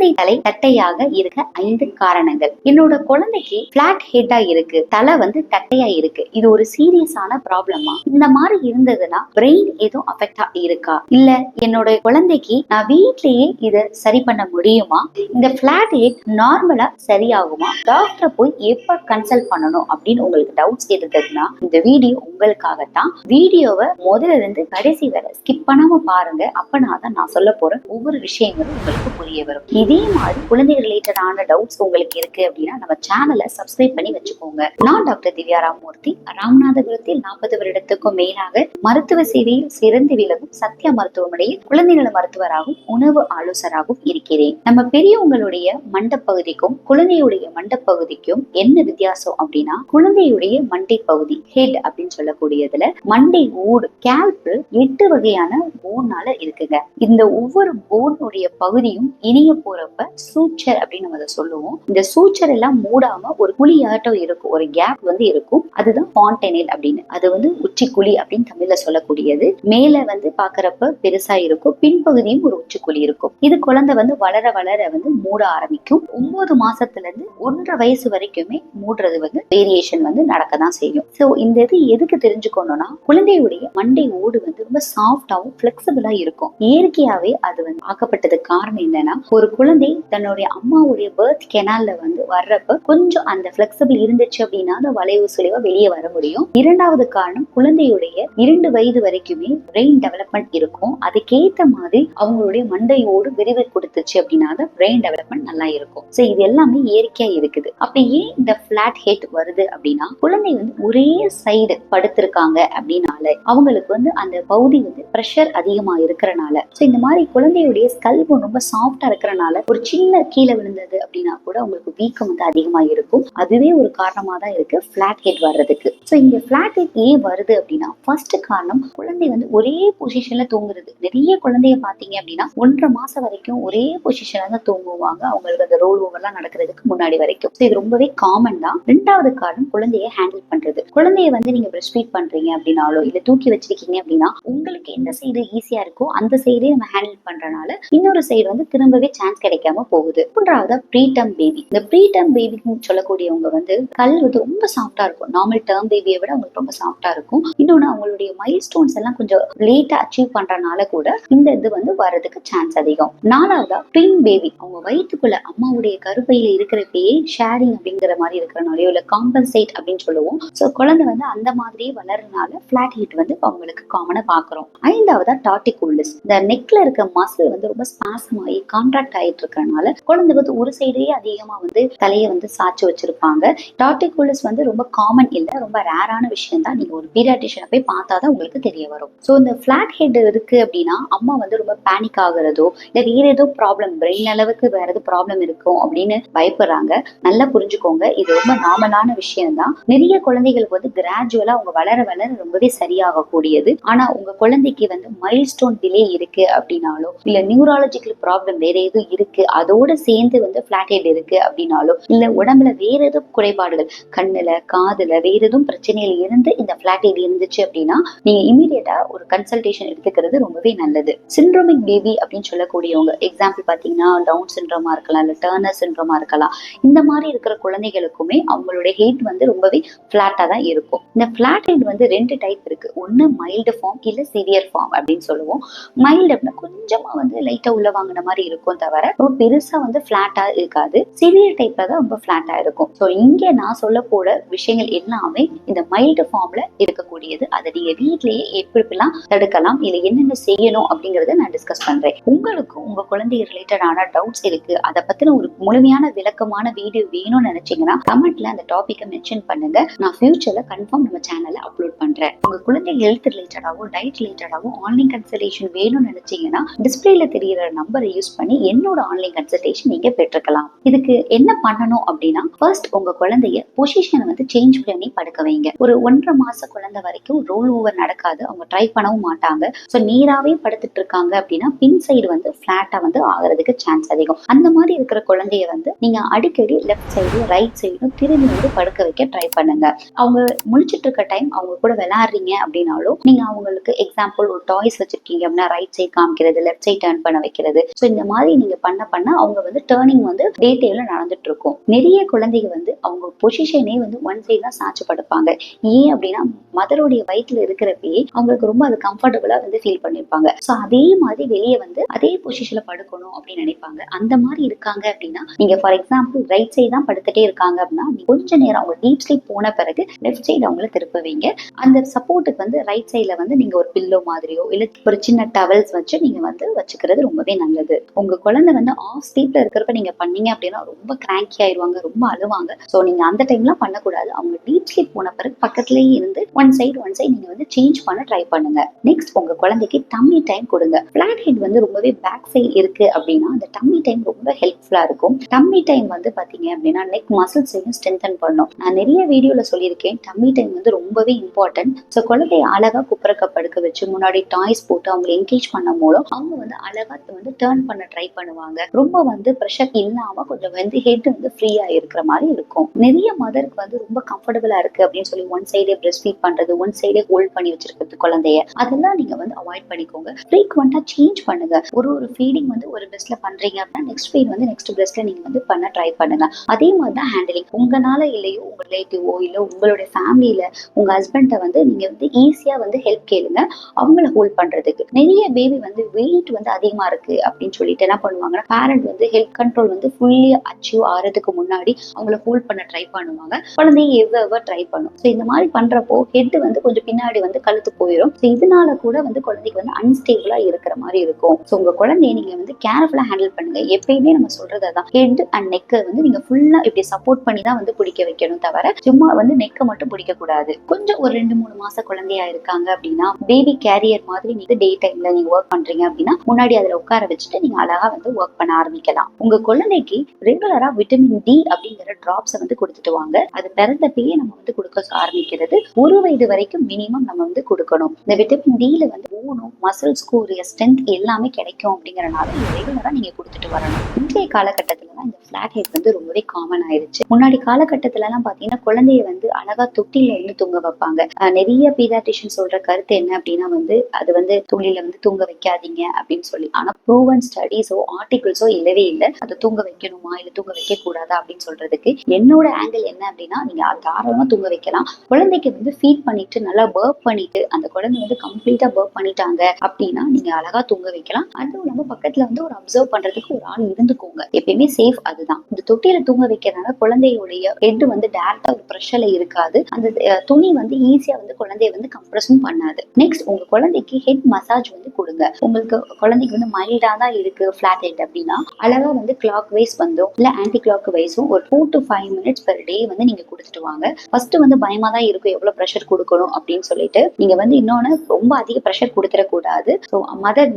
குழந்தை தலை தட்டையாக இருக்க 5 காரணங்கள். என்னோட குழந்தைக்கு பிளாட் ஹெட்டா இருக்கு, தலை வந்து தட்டையா இருக்கு, இது ஒரு சீரியஸான ப்ராப்ளமா? இந்த மாதிரி இருந்ததுன்னா பிரெயின் எதுவும் அஃபெக்ட் இருக்கா? இல்ல என்னோட குழந்தைக்கு நான் வீட்லயே இத சரி பண்ண முடியுமா? இந்த பிளாட் ஹெட் நார்மலா சரியாகுமா? டாக்டரை போய் எப்ப கன்சல்ட் பண்ணணும் அப்படின்னு உங்களுக்கு டவுட்ஸ் இருந்ததுன்னா இந்த வீடியோ உங்களுக்காகத்தான். வீடியோவை முதல்ல இருந்து கடைசி வரை ஸ்கிப் பண்ணாம பாருங்க. அப்பனாதான் நான் சொல்ல போற ஒவ்வொரு விஷயங்களும் உங்களுக்கு புரிய வரும். இதே மாதிரி குழந்தை ரிலேட்டடான டவுட்ஸ் உங்களுக்கு இருக்கு அப்படின்னா நம்ம சேனலை சப்ஸ்கிரைப் பண்ணி வச்சுக்கோங்க. நான் டாக்டர் திவ்யா ராமமூர்த்தி, ராமநாதபுரத்தில் 40 வருடத்துக்கும் மேலாக மருத்துவ சேவையில் சிறந்து விளங்கும் சத்யா மருத்துவமனையில் குழந்தை நல மருத்துவராகவும் உணவு ஆலோசகராகவும் இருக்கிறேன். நம்ம பெரியவங்களுடைய மண்டப்பகுதிக்கும் குழந்தையுடைய மண்டப்பகுதிக்கும் என்ன வித்தியாசம் அப்படின்னா, குழந்தையுடைய மண்டை பகுதி ஹெட் அப்படின்னு சொல்லக்கூடியதுல மண்டை ஓடு கேல்ப் 8 வகையான போனால இருக்குங்க. இந்த ஒவ்வொரு போனுடைய பகுதியும் இணைய போறப்ப சூச்சர் அப்படின்னு நம்ம அதை சொல்லுவோம். இந்த சூச்சர் எல்லாம் மூடாம ஒரு குழியாட்டம் இருக்கும், ஒரு கேப் வந்து இருக்கும். அதுதான் ஃபாண்டனேல் அப்படின்னு, அது வந்து உச்சிக்குழி அப்படின்னு தமிழ்ல சொல்லக்கூடியது. மேல வந்து பாக்குறப்ப பெருசா இருக்கும், பின்பகுதியும் ஒரு உச்சிக்குழி இருக்கும். இது குழந்தை வந்து வளர வளர வந்து மூட ஆரம்பிக்கும். 9 மாசத்துல இருந்து 1.5 வயசு வரைக்குமே மூடுறது வந்து வேரியேஷன் வந்து நடக்கதான் செய்யும். சோ இந்த இது எதுக்கு தெரிஞ்சுக்கணும்னா, குழந்தையுடைய மண்டை ஓடு வந்து ரொம்ப சாஃப்டாவும் பிளெக்சிபிளா இருக்கும். இயற்கையாவே அது வந்து ஆக்கப்பட்டதுக்கு காரணம் என்னன்னா, ஒரு குழந்தை தன்னுடைய அம்மாவுடைய பர்த் கெனால்ல வந்து வர்றப்ப கொஞ்சம் அந்த பிளெக்சிபிள் இருந்துச்சு அப்படின்னா அந்த வளைவு சுழிவா வெளியே வர முடியும். இரண்டாவது காரணம், குழந்தையுடைய 2 வயது வரைக்குமே பிரெயின் டெவலப்மெண்ட் இருக்கும். அதுக்கேற்ற மாதிரி அவங்களுடைய மண்டையோடு விரிவு கொடுத்துச்சு அப்படின்னா பிரெயின் டெவலப்மெண்ட் நல்லா இருக்கும். சோ இது எல்லாமே இயற்கையா இருக்குது. அப்ப ஏன் இந்த பிளாட் ஹெட் வருது அப்படின்னா, குழந்தை வந்து ஒரே சைடு படுத்திருக்காங்க அப்படின்னால அவங்களுக்கு வந்து அந்த பகுதி வந்து பிரஷர் அதிகமா இருக்கிறனால, சோ இந்த மாதிரி குழந்தையுடைய ஸ்கல்ப் ரொம்ப சாஃப்டா இருக்கிறனால ஒரு சின்ன கீழே விழுந்தது அப்படின்னா கூட உங்களுக்கு வீக்கம் வந்து அதிகமா இருக்கும். அதுவே ஒரு காரணமா தான் இருக்கு பிளாட் ஹெட் வர்றதுக்கு. சோ இந்த பிளாட் ஹெட் ஏன் வருது அப்படின்னா, ஃபர்ஸ்ட் காரணம் குழந்தை வந்து ஒரே பொசிஷன்ல தூங்குறது. நிறைய குழந்தைய பாத்தீங்க அப்படின்னா 1.5 மாசம் வரைக்கும் ஒரே பொசிஷன்ல தான் தூங்குவாங்க, அவங்களுக்கு அந்த ரோல் ஓவர்லாம் நடக்கிறதுக்கு முன்னாடி வரைக்கும். இது ரொம்பவே காமன் தான். 2வது காரணம், குழந்தைய ஹேண்டில் பண்றது. குழந்தைய வந்து நீங்க பிரஸ்ட் ஃபீட் பண்றீங்க அப்படின்னாலோ இல்ல தூக்கி வச்சிருக்கீங்க அப்படின்னா உங்களுக்கு எந்த சைடு ஈஸியா இருக்கோ அந்த சைடே நம்ம ஹேண்டில் பண்றனால இன்னொரு சைடு வந்து திரும்பவே சான்ஸ் கிடைக்காம போகுது. 3வது ப்ரீடம் பேபி. இந்த ப்ரீடம் பேபின்னு சொல்லக்கூடியவங்க வந்து கல் வந்து ரொம்ப சாஃப்டா இருக்கும். நார்மல் டேர்ம் பேபியை விட அவங்களுக்கு ரொம்ப சாஃப்டா இருக்கும். இன்னொன்னு, அவங்களுடைய மைல் ஸ்டோன்ஸ் எல்லாம் கொஞ்சம் லேட்டா அச்சீவ் பண்றதுனால கூட இந்த இது வந்து வர்றதுக்கு சான்ஸ் அதிகம். 4வது ட்வின் பேபி. அவங்க வயிற்றுக்குள்ள அம்மாவுடைய கருப்பையில இருக்கிறப்பயே ஷேரிங் அப்படிங்கிற மாதிரி இருக்கிறனாலயோ இல்ல காம்பன்சேட் அப்படின்னு சொல்லுவோம். சோ குழந்தை வந்து அந்த மாதிரியே வளர்றதுனால பிளாட் ஹெட் வந்து அவங்களுக்கு காமனா பாக்குறோம். 5வது டார்டிகோலிஸ். இந்த நெக்ல இருக்க மசில் வந்து ரொம்ப ஸ்பாசம் ஆகி கான்ட்ராக்ட் ஆயிட்டு இருக்கறனால குழந்தை வந்து ஒரு சைடே அதிகமா வந்து தலையை வந்து சாய்ச்சி வச்சிருப்பாங்க. டார்டிகோலிஸ் வந்து ரொம்ப காமன் இல்ல, ரொம்ப ரேரான விஷயம் தான். நீங்க ஒரு பீடியாட்ரிஷியனை போய் பார்த்தாதான் உங்களுக்கு தெரிய வரும். சோ இந்த பிளாட் ஹெட் இருக்கு அப்படின்னா அம்மா வந்து ரொம்ப பேனிக் ஆகுறதோ இல்ல வேற ஏதோ ப்ராப்ளம், பிரெயின் அளவுக்கு வேற ஏதோ ப்ராப்ளம் இருக்கும் அப்படின்னு பயப்படுறாங்க. நல்லா புரிஞ்சுக்கோங்க, இது ரொம்ப நார்மலான விஷயம் தான். நிறைய குழந்தைகளுக்கு வந்து கிராஜுவலா அவங்க வளர வளர ரொம்பவே சரியாக கூடியது. ஆனா உங்க குழந்தைக்கு வந்து மைல்ஸ்டோன் டிலே இருக்கு அப்படின்னாலோ இல்ல நியூராலஜிக்கல் ப்ராப்ளம் வேற எதுவும் இருக்கு அதோட சேர்ந்து வந்து பிளாட் ஹெட் இருக்கு அப்படின்னாலோ இல்ல உடம்புல வேற எதுவும் குறைபாடுகள், கண்ணுல காதுல வேற எதுவும் பிரச்சனையில இருந்து இந்த பிளாட் ஹெட் இருந்துச்சு அப்படின்னா நீங்க இமீடியட்டா ஒரு கன்சல்டேஷன் எடுத்துக்கிறது ரொம்பவே நல்லது. சிண்ட்ரோமிக் பேபி அப்படின்னு சொல்லக்கூடியவங்க, எக்ஸாம்பிள் பாத்தீங்கன்னா டவுன் சிண்ட்ரோமா இருக்கலாம் இல்ல டர்னர் சிண்ட்ரோமா இருக்கலாம். இந்த மாதிரி இருக்கிற குழந்தைகளுக்குமே அவங்களுடைய ஹெட் வந்து ரொம்பவே பிளாட்டா தான் இருக்கும். இந்த பிளாட் ஹெட் வந்து 2 டைப் இருக்கு. ஒன்னு மைல்டு ஃபார்ம் இல்ல சிவியர் ஃபார்ம் அப்படின்னு சொல்லுவோம். மைல்டு அப்படின்னா கொஞ்சமா வந்து லைட்டா உள்ள வாங்கின மாதிரி இருக்கும் தவிர ரொம்ப பெருசா வந்து பிளாட்டா இருக்காது. சிவியர் டைப்ல தான் ரொம்ப பிளாட்டா இருக்கும். சோ இங்க நான் சொல்ல போற விஷயங்கள் எல்லாமே இந்த மைல்டு ஃபார்ம்ல இருக்கக்கூடியது. அதை நீங்க வீட்லயே எப்படிலாம் தடுக்கலாம், இல்ல என்னென்ன செய்யணும் அப்படிங்கறத நான் டிஸ்கஸ் பண்றேன். உங்களுக்கு உங்க குழந்தை ரிலேட்டடான டவுட்ஸ் இருக்கு, அதை பத்தின ஒரு முழுமையான விளக்கமான வீடியோ வேணும்னு நினைச்சீங்கன்னா கமெண்ட்ல அந்த டாபிக்கை மென்ஷன் பண்ணுங்க. நான் ஃபியூச்சர்ல கன்ஃபார்ம் நம்ம சேனல்ல அப்லோட் பண்றேன். உங்க குழந்தை ஹெல்த் ரிலேட்டடாவும் டயட் ரிலேட்டடாவும் ஆன்லைன் கன்சல்டேஷன் வேணும்னு நினைச்சீங்கன்னா டிஸ்பிளேல தெரியுற நம்பரை யூஸ் பண்ணி என்னோட ஆன்லைன் கன்சல்டேஷன் நீங்க பெற்றுக்கலாம். இதுக்கு என்ன பண்ணணும் அப்படின்னா, ஃபர்ஸ்ட் உங்க குழந்தைய பொசிஷனை வந்து சேஞ்ச் பண்ணி படுக்க வைங்க. ஒரு 1.5 மாச குழந்தை வரைக்கும் ரோல் ஓவர் நடக்காது, அவங்க ட்ரை பண்ணவும் மாட்டாங்க. சோ நேராவே படுத்துட்டு இருக்காங்க அப்படின்னா பின் சைடு வந்து பிளாட்டா வந்து ஆகிறதுக்கு சான்ஸ் அதிகம். அந்த மாதிரி இருக்கிற குழந்தைய வந்து நீங்க அடிக்கடி லெஃப்ட் சைடு ரைட் சைடும் திரும்பி வந்து படுக்க வைக்க ட்ரை பண்ணுங்க. அவங்க முழிச்சிட்டு இருக்க டைம் அவங்க கூட விளையாடுறீங்க அப்படின்னாலும் நீங்க அவங்களுக்கு எக்ஸாம்பிள் ஒரு டாய்ஸ் வச்சிருக்கீங்க அப்படின்னா ரைட் சைட் காமிக்கிறது, லெஃப்ட் சைட் டர்ன் பண்ண வைக்கிறது. சோ இந்த மாதிரி நீங்க பண்ண பண்ண அவங்க வந்து டேர்னிங் வந்து டே டைம்ல நடந்துட்டு இருக்கும். நிறைய குழந்தைங்க வந்து அவங்க பொசிஷனே வந்து ஒன் சைடு தான் சாய்ச்சு படுப்பாங்க. ஏன் அப்படின்னா மதருடைய வயிற்றுல இருக்கிறப்பயே அவங்களுக்கு ரொம்ப அது கம்ஃபர்டபுளா வந்து ஃபீல் பண்ணிருப்பாங்க. ஸோ அதே மாதிரி வெளியே வந்து அதே பொசிஷன்ல படுக்கணும் அப்படின்னு நினைப்பாங்க. அந்த மாதிரி இருக்காங்க அப்படின்னா நீங்க ஃபார் எக்ஸாம்பிள் ரைட் சைடு தான் படுத்துட்டே இருக்காங்க அப்படின்னா கொஞ்ச நேரம் அவங்க டீப் ஸ்லீப் போன பிறகு லெஃப்ட் சைடு அவங்கள திருப்புவீங்க. அந்த சப்போர்ட்டுக்கு வந்து ரைட் சைட்ல வந்து நீங்க ஒரு பில்லோ மாதிரியோ இல்ல ஒரு சின்ன டவல்ஸ் வச்சு நீங்க வந்து வச்சுக்கிறது ரொம்பவே நல்லது. உங்க குழந்தை வந்து ஆஃப் ஸ்லீப்ல இருக்கிறப்ப நீங்க பண்ணீங்க அப்படின்னா ரொம்ப கிராங்கி ஆயிடுவாங்க, ரொம்ப அழுவாங்க. ஸோ நீங்க அந்த டைம்லாம் பண்ணக்கூடாது. அவங்க டீப் ஸ்லீப் போன பிறகு பக்கத்துலயே இருந்து ஒன் சைடு நீங்க வந்து சேஞ்ச் பண்ண ட்ரை பண்ணுங்க. நெக்ஸ்ட் உங்க குழந்தைக்கு டம்மி டைம் கொடுங்க. பிளாட் ஹெட் வந்து ரொம்பவே பேக் சைடு இருக்கு அப்படின்னா அந்த டம்மி டைம் ரொம்ப ஹெல்ப்ஃபுல்லா இருக்கும். டம்மி டைம் வந்து பாத்தீங்க அப்படின்னா நெக் மசில்ஸையும் ஸ்ட்ரென்தன் பண்ணும். நான் நிறைய வீடியோல சொல்லியிருக்கேன் டம்மி டைம் வந்து ரொம்பவே இம்பார்ட்டன்ட். ஸோ குழந்தைய அழகா குப்புறக்க படுக்க வச்சு முன்னாடி டாய்ஸ் போட்டு அவங்க என்கேஜ் பண்ண மூலம் அவங்க வந்து அழகா வந்து டேர்ன் பண்ண ட்ரை பண்ணுவாங்க. ரொம்ப வந்து ப்ரெஷர் இல்லாம கொஞ்சம் வந்து ஹெட் வந்து ஃப்ரீயா இருக்கிற மாதிரி இருக்கும். நிறைய மதருக்கு வந்து ரொம்ப கம்ஃபர்டபுளா இருக்கு அப்படின்னு சொல்லி ஒன் சைடே பிரஸ்ட் ஃபீட் பண்றது, ஒன் சைடே ஹோல்ட் பண்ணி வச்சிருக்கிறது குழந்தைய, அதெல்லாம் நீங்க வந்து அவாய்ட் பண்ணிக்கோங்க. ஃப்ரீக்வெண்டா சேஞ்ச் பண்ணுங்க. ஒரு ஃபீடிங் வந்து ஒரு பிரஸ்ட்ல பண்றீங்க அப்படின்னா நெக்ஸ்ட் ஃபீட் வந்து நெக்ஸ்ட் பிரஸ்ட்ல நீங்க வந்து பண்ண ட்ரை பண்ணுங்க. அதே மாதிரி தான் ஹேண்டிலிங். உங்களால இல்லையோ உங்க ரிலேட்டிவோ இல்ல உங்களுடைய ஃபேமிலியில உங்க ஹஸ்பண்ட வந்து நீங்க வந்து ஈஸியா வந்து ஹெல்ப் கேளுங்க அவங்கள ஹோல்ட் பண்றதுக்கு. நிறைய பேபி வந்து வெயிட் வந்து அதிகமா இருக்கு அப்படின்னு சொல்லிட்டு என்ன பண்ணுவாங்கன்னா பேரண்ட் வந்து ஹெல்த் கண்ட்ரோல் வந்து ஃபுல்லி அச்சீவ் ஆறதுக்கு முன்னாடி அவங்கள ஹோல்ட் பண்ண ட்ரை பண்ணுவாங்க. குழந்தைய எவ்வளவு ட்ரை பண்ணும். ஸோ இந்த மாதிரி பண்றப்போ ஹெட் வந்து கொஞ்சம் பின்னாடி வந்து கழுத்து போயிடும். ஸோ இதனால கூட வந்து குழந்தைக்கு வந்து அன்ஸ்டேபிளா இருக்கிற மாதிரி இருக்கும். ஸோ உங்க குழந்தைய நீங்க வந்து கேர்ஃபுல்லா ஹேண்டில் பண்ணுங்க. எப்பயுமே நம்ம சொல்றதான் ஹெட் அண்ட் நெக்கை வந்து நீங்க ஃபுல்லா இப்படி சப்போர்ட் பண்ணி தான் வந்து பிடிக்க வைக்கணும் தவிர சும்மா வந்து நெக்கை மட்டும் பிடிக்க கூடாது. கொஞ்சம் ஒரு 2-3 மாச குழந்தையா இருக்காங்க அப்படின்னா பேபி கேரியர் மாதிரி நீங்க டே டைம்ல நீங்க ஒர்க் பண்றீங்க அப்படின்னா முன்னாடி அதுல உட்கார வச்சுட்டு நீங்க அழகா வந்து ஒர்க் பண்ண ஆரம்பிக்கலாம். உங்க குழந்தைக்கு ரெகுலரா விட்டமின் டி அப்படிங்கிற டிராப்ஸ் வந்து கொடுத்துட்டு வாங்க. அது பிறந்தப்பயே நம்ம வந்து கொடுக்க ஆரம்பிக்கிறது 1 வயது வரைக்கும் மினிமம் நம்ம வந்து கொடுக்கணும். இந்த விட்டமின் டில வந்து போனும் மசில்ஸ்க்கு ஒரு ஸ்ட்ரென்த் எல்லாமே கிடைக்கும் அப்படிங்கறனால ரெகுலரா நீங்க கொடுத்துட்டு வரணும். இன்றைய காலகட்டத்துல தான் இந்த பிளாட் ஹெட் வந்து ரொம்பவே காமன் ஆயிருச்சு. முன்னாடி காலகட்டத்துல எல்லாம் பாத்தீங்கன்னா குழந்தைய வந்து அழகா தொட்டில வந்து தூங்க வைப்பாங்க. நிறைய பீடியாட்ரிஷியன் சொல்ற கருத்து என்ன அப்படின்னா வந்து அது வந்து துளியில வந்து தூங்க வைக்காதீங்க அப்படின்னு சொல்லி. ஆனா ப்ரூவன் ஸ்டடீஸோ ஆர்டிகிள்ஸோ இல்லவே இல்லை அதை தூங்க வைக்கணுமா இல்ல தூங்க வைக்க கூடாதா அப்படின்னு சொல்றதுக்கு. என்னோட ஆங்கிள் என்ன அப்படின்னா நீங்க தாராளமா தூங்க வைக்கலாம். குழந்தைக்கு வந்து ஃபீட் பண்ணிட்டு நல்லா பர்ப் பண்ணிட்டு அந்த குழந்தை வந்து கம்ப்ளீட்டா பர்ப் பண்ணிட்டாங்க அப்படின்னா நீங்க அழகா தூங்க வைக்கலாம். அதுவும் இல்லாம பக்கத்துல வந்து ஒரு அப்சர்வ் பண்றதுக்கு ஒரு ஆள் இருந்துக்கோங்க. எப்பயுமே சேஃப் அதுதான். இந்த தொட்டியில தூங்க வைக்கிறதுனால குழந்தையுடைய ஹெட் வந்து டைரக்டா ஒரு ப்ரெஷர்ல இருக்காது. அந்த துணி வந்து ஈஸியா வந்து குழந்தைய வந்து கம்ப்ரஸும் பண்ணாது. நெக்ஸ்ட் உங்க குழந்தைக்கு ஹெட் மசாஜ் வந்து கொடுங்க. உங்களுக்கு குழந்தைக்கு வந்து மைல்டா தான் இருக்கு பிளாட் ஹெட் அப்படின்னா அழகா வந்து கிளாக் வைஸ் வந்தும் இல்ல ஆன்டி கிளாக் வைஸும் ஒரு 4 to 5 minutes per day வந்து நீங்க கொடுத்துட்டு வாங்க. ஃபர்ஸ்ட் வந்து பயமா தான் இருக்கும் எவ்வளவு ப்ரெஷர் கொடுக்கணும் அப்படின்னு சொல்லிட்டு. நீங்க வந்து இன்னொன்னு ரொம்ப அதிக ப்ரெஷர் கொடுத்துடக்கூடாது. ஸோ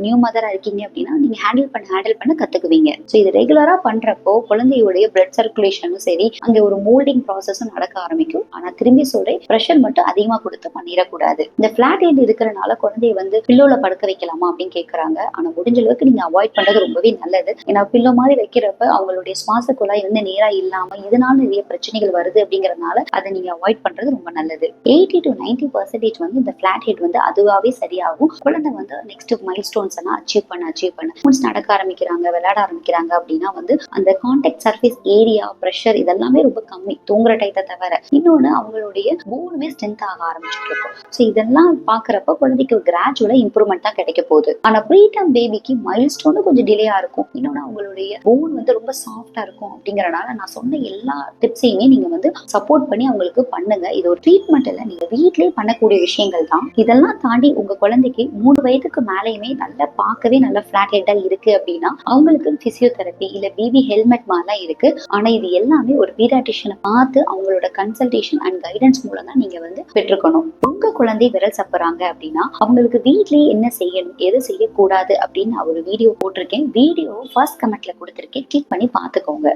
நியூ மதரா இருக்கீங்க அப்படின்னா நீங்க ஹேண்டில் பண்ண கத்துக்குவீங்க. ஸோ இது ரெகுலரா பண்றப்போ குழந்தையுடைய பிளட் சர்க்குலேஷனும் சரி அங்க ஒரு மோல்டிங் ப்ராசஸும் நடக்க ஆரம்பிக்கும். ஆனா திரும்பி சொல்றேன் ப்ரெஷர் மட்டும் அதிகமா கொடுத்து பண்ணிடக்கூடாது. இந்த பிளாட் ஹெட் இருக்கிறனால குழந்தைய வந்து பில்லோல படுக்க வைக்கலாமா அப்படின்னு கேட்கறாங்க. ஆனா முடிஞ்ச அளவுக்கு நீங்க அவாய்ட் பண்றது ரொம்பவே நல்லது. ஏன்னா பில்லோ மாதிரி வைக்கிறப்ப அவங்களுடைய சுவாச குழாய் வந்து நேரா இல்லாம இதனால நிறைய பிரச்சனைகள் வருது அப்படிங்கறதுனால அதை நீங்க அவாய்ட் பண்றது ரொம்ப நல்லது. 80 to 90% வந்து இந்த பிளாட் ஹெட் வந்து அதுவாவே சரியாகும். குழந்தை வந்து நெக்ஸ்ட் மைல் ஸ்டோன்ஸ் எல்லாம் அச்சீவ் பண்ண முன்ஸ் நடக்க ஆரம்பிக்கிறாங்க விளையாட ஆரம்பிக்கிறாங்க அப்படின்னா வந்து அந்த கான்டாக்ட் சர்ஃபேஸ் ஏரியா பிரஷர் இதெல்லாமே ரொம்ப கம்மி தூங்குற டைத்தை தவிர. இன்னொன்னு அவங்களுடைய போனுமே ஸ்ட்ரென்த் ஆக ஆரம்பிச்சுட்டு இருக்கும். ஸோ இதெல்லாம் பாக்குறப்ப குழந்தைக்கு கிராஜுவலா இம்ப்ரூவ்மெண்ட் தான் கிடைக்க போகுது. ஆனா ப்ரீடம் பேபிக்கு மைல் ஸ்டோன் கொஞ்சம் டிலேயா இருக்கும். இன்னொன்னு அவங்களுடைய போன் வந்து ரொம்ப சாஃப்டா இருக்கும். அப்படிங்கறனால நான் சொன்ன எல்லா டிப்ஸையுமே நீங்க வந்து சப்போர்ட் பண்ணி அவங்களுக்கு பண்ணுங்க. இது ஒரு ட்ரீட்மெண்ட் இல்ல, நீங்க வீட்லயே பண்ணக்கூடிய விஷயங்கள் தான். இதெல்லாம் தாண்டி உங்க குழந்தைக்கு 3 வயதுக்கு மேலேயுமே நல்லா பார்க்கவே நல்ல பிளாட் ஹெட்டா இருக்கு அப்படின்னா அவங்களுக்கு பிசியோதெரபி இல்ல பேபி ஹெல்மெட் மாதிரிலாம் இருக்கு. ஆனா இது எல்லாமே ஒரு பீடியாட்ரிஷியனை பார்த்து அவங்களோட கன்சல்டேஷன் அண்ட் கைடன்ஸ் மூலம் தான் நீங்க வந்து பெற்றுக்கணும். உங்க குழந்தை விரல் சப்புறாங்க அப்படின்னா அவங்களுக்கு வீட்லயே என்ன செய்யணும் எது செய்யக்கூடாது அப்படின்னு நான் ஒரு வீடியோ போட்டிருக்கேன். வீடியோ ஃபர்ஸ்ட் கமெண்ட்ல கொடுத்திருக்கேன். கிளிக் பண்ணி பார்த்துக்கோங்க.